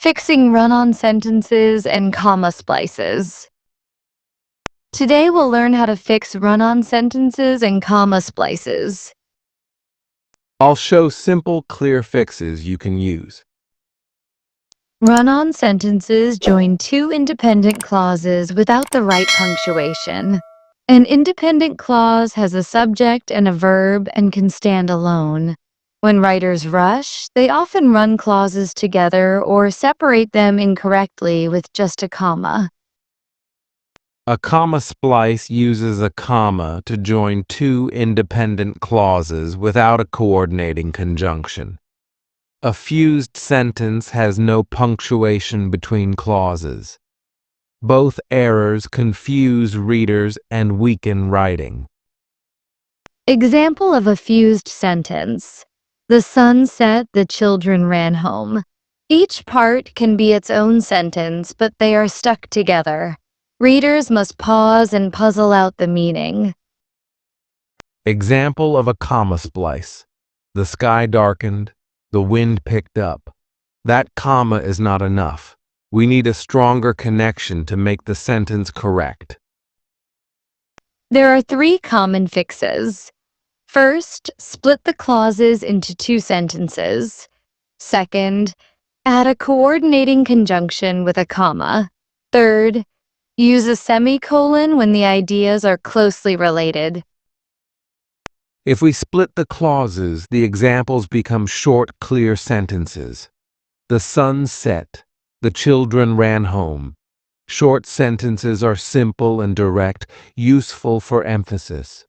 Fixing run-on sentences and comma splices. Today we'll learn how to fix run-on sentences and comma splices. I'll show simple, clear fixes you can use. Run-on sentences join two independent clauses without the right punctuation. An independent clause has a subject and a verb and can stand alone. When writers rush, they often run clauses together or separate them incorrectly with just a comma. A comma splice uses a comma to join two independent clauses without a coordinating conjunction. A fused sentence has no punctuation between clauses. Both errors confuse readers and weaken writing. Example of a fused sentence. The sun set, the children ran home. Each part can be its own sentence, but they are stuck together. Readers must pause and puzzle out the meaning. Example of a comma splice. The sky darkened, the wind picked up. That comma is not enough. We need a stronger connection to make the sentence correct. There are three common fixes. First, split the clauses into two sentences. Second, add a coordinating conjunction with a comma. Third, use a semicolon when the ideas are closely related. If we split the clauses, the examples become short, clear sentences. The sun set. The children ran home. Short sentences are simple and direct, useful for emphasis.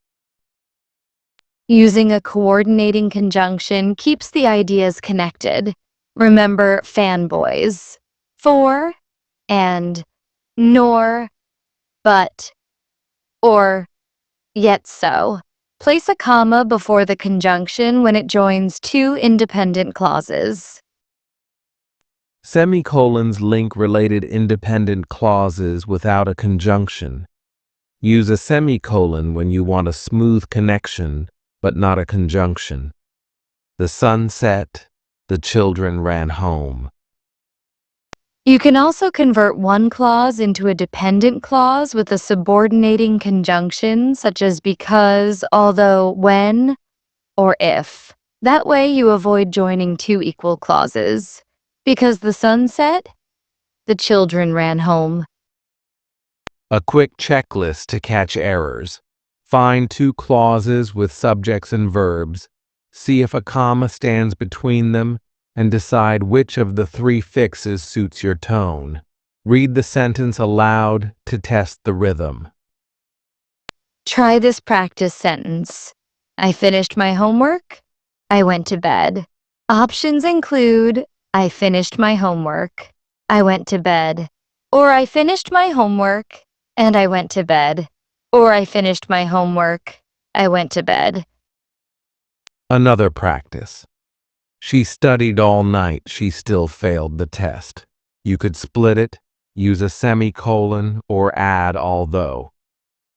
Using a coordinating conjunction keeps the ideas connected. Remember fanboys. For, and, nor, but, or, yet so. Place a comma before the conjunction when it joins two independent clauses. Semicolons link related independent clauses without a conjunction. Use a semicolon when you want a smooth connection, but not a conjunction. The sun set, the children ran home. You can also convert one clause into a dependent clause with a subordinating conjunction such as because, although, when, or if. That way you avoid joining two equal clauses. Because the sun set, the children ran home. A quick checklist to catch errors. Find two clauses with subjects and verbs. See if a comma stands between them and decide which of the three fixes suits your tone. Read the sentence aloud to test the rhythm. Try this practice sentence. I finished my homework. I went to bed. Options include I finished my homework. I went to bed. Or I finished my homework and I went to bed. Or I finished my homework. I went to bed. Another practice. She studied all night. She still failed the test. You could split it, use a semicolon, or add although.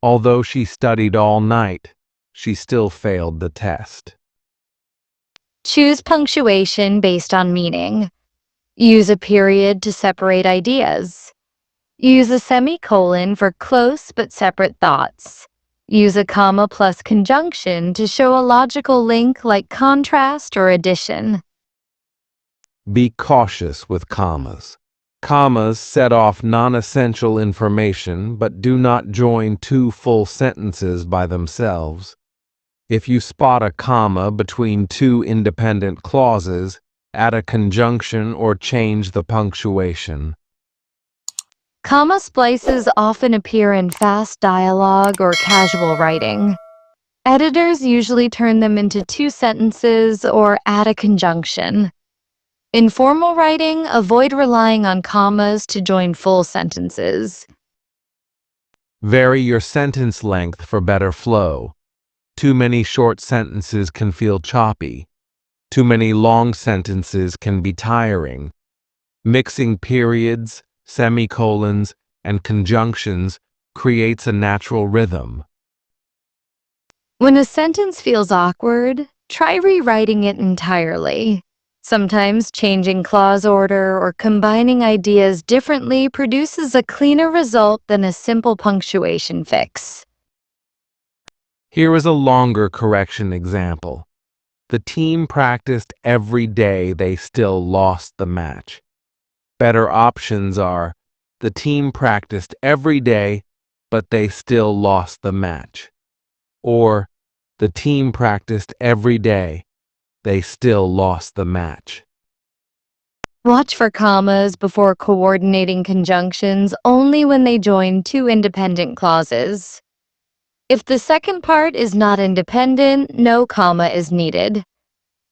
Although she studied all night, she still failed the test. Choose punctuation based on meaning. Use a period to separate ideas. Use a semicolon for close but separate thoughts. Use a comma plus conjunction to show a logical link like contrast or addition. Be cautious with commas. Commas set off non-essential information but do not join two full sentences by themselves. If you spot a comma between two independent clauses, add a conjunction or change the punctuation. Comma splices often appear in fast dialogue or casual writing. Editors usually turn them into two sentences or add a conjunction. In formal writing, avoid relying on commas to join full sentences. Vary your sentence length for better flow. Too many short sentences can feel choppy. Too many long sentences can be tiring. Mixing periods, semicolons, and conjunctions creates a natural rhythm. When a sentence feels awkward, try rewriting it entirely. Sometimes changing clause order or combining ideas differently produces a cleaner result than a simple punctuation fix. Here is a longer correction example. The team practiced every day, they still lost the match. Better options are, the team practiced every day, but they still lost the match. Or, the team practiced every day, they still lost the match. Watch for commas before coordinating conjunctions only when they join two independent clauses. If the second part is not independent, no comma is needed.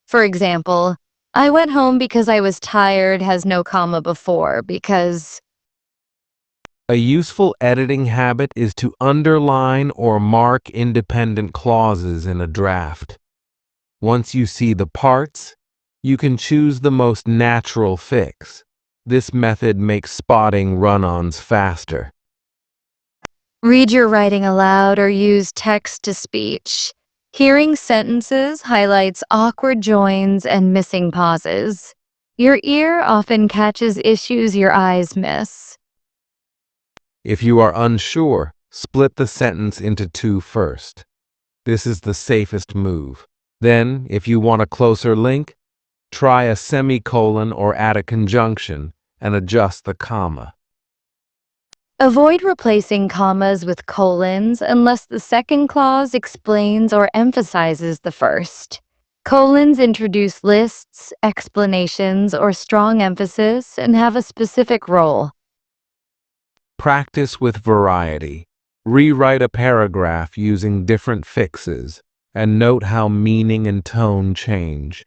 For example, I went home because I was tired has no comma before because. A useful editing habit is to underline or mark independent clauses in a draft. Once you see the parts, you can choose the most natural fix. This method makes spotting run-ons faster. Read your writing aloud or use text-to-speech. Hearing sentences highlights awkward joins and missing pauses. Your ear often catches issues your eyes miss. If you are unsure, split the sentence into two first. This is the safest move. Then, if you want a closer link, try a semicolon or add a conjunction and adjust the comma. Avoid replacing commas with colons unless the second clause explains or emphasizes the first. Colons introduce lists, explanations, or strong emphasis and have a specific role. Practice with variety. Rewrite a paragraph using different fixes and note how meaning and tone change.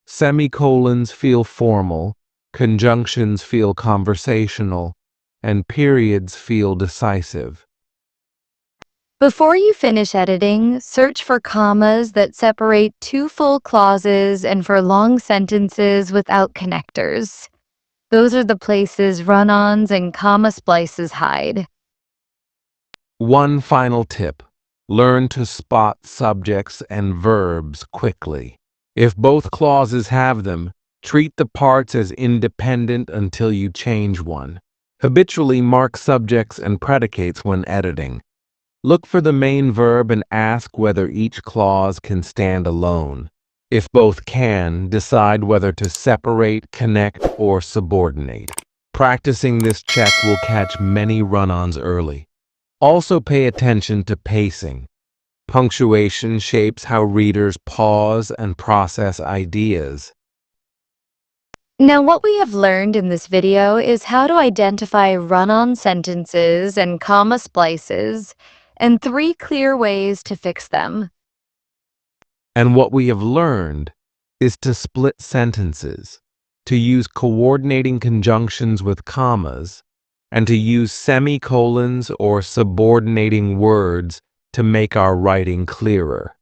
Semicolons feel formal, conjunctions feel conversational, and periods feel decisive. Before you finish editing, search for commas that separate two full clauses and for long sentences without connectors. Those are the places run-ons and comma splices hide. One final tip. Learn to spot subjects and verbs quickly. If both clauses have them, treat the parts as independent until you change one. Habitually mark subjects and predicates when editing. Look for the main verb and ask whether each clause can stand alone. If both can, decide whether to separate, connect, or subordinate. Practicing this check will catch many run-ons early. Also pay attention to pacing. Punctuation shapes how readers pause and process ideas. Now, what we have learned in this video is how to identify run-on sentences and comma splices, and 3 clear ways to fix them. And what we have learned is to split sentences, to use coordinating conjunctions with commas, and to use semicolons or subordinating words to make our writing clearer.